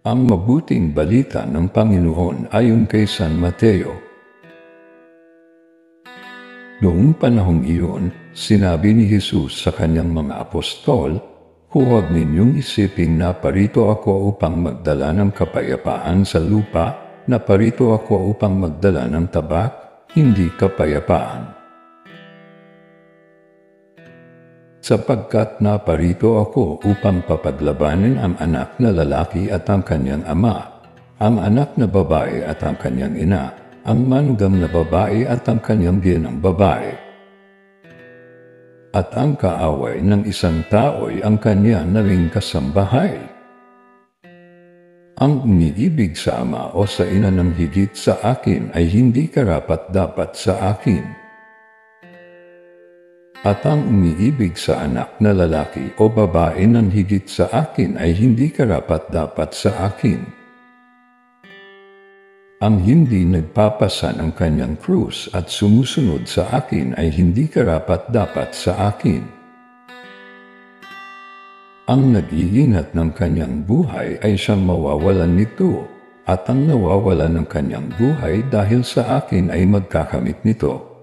Ang mabuting balita ng Panginoon ayon kay San Mateo. Noong panahong iyon, sinabi ni Jesus sa kanyang mga apostol, "Huwag ninyong isiping na parito ako upang magdala ng kapayapaan sa lupa, na parito ako upang magdala ng tabak, hindi kapayapaan. Sapagkat naparito ako upang papaglabanin ang anak na lalaki at ang kanyang ama, ang anak na babae at ang kanyang ina, ang manugang na babae at ang kanyang biyenang babae. At ang kaaway ng isang tao'y ang kanya naring kasambahay. Ang umiibig sa ama o sa ina ng higit sa akin ay hindi karapat-dapat sa akin. At ang umiibig sa anak na lalaki o babae ng higit sa akin ay hindi karapat-dapat sa akin. Ang hindi nagpapasa ng kanyang krus at sumusunod sa akin ay hindi karapat-dapat sa akin. Ang nag-iingat ng kanyang buhay ay siyang mawawalan nito, at ang nawawalan ng kanyang buhay dahil sa akin ay magkakamit nito.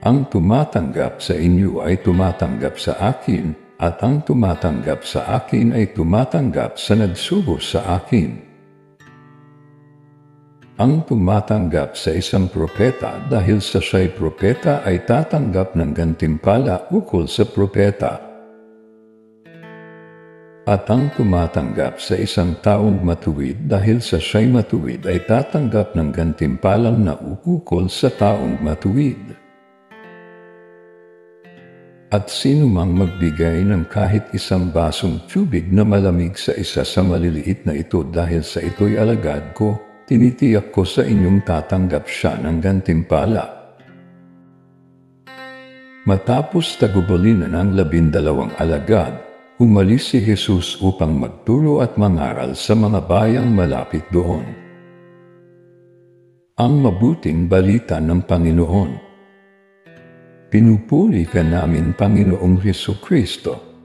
Ang tumatanggap sa inyo ay tumatanggap sa akin, at ang tumatanggap sa akin ay tumatanggap sa nagsugo sa akin. Ang tumatanggap sa isang propeta dahil sa siya'y propeta ay tatanggap ng gantimpala ukol sa propeta. At ang tumatanggap sa isang taong matuwid dahil sa siya'y matuwid ay tatanggap ng gantimpalang naukukol sa taong matuwid. At sino mang magbigay ng kahit isang basong tubig na malamig sa isa sa maliliit na ito dahil sa ito'y alagad ko, tinitiyak ko sa inyong tatanggap siya ng gantimpala." Matapos tagubilin ng 12 alagad, umalis si Jesus upang magturo at mangaral sa mga bayang malapit doon. Ang mabuting balita ng Panginoon. Pinupuri ka namin, Panginoong Hesukristo.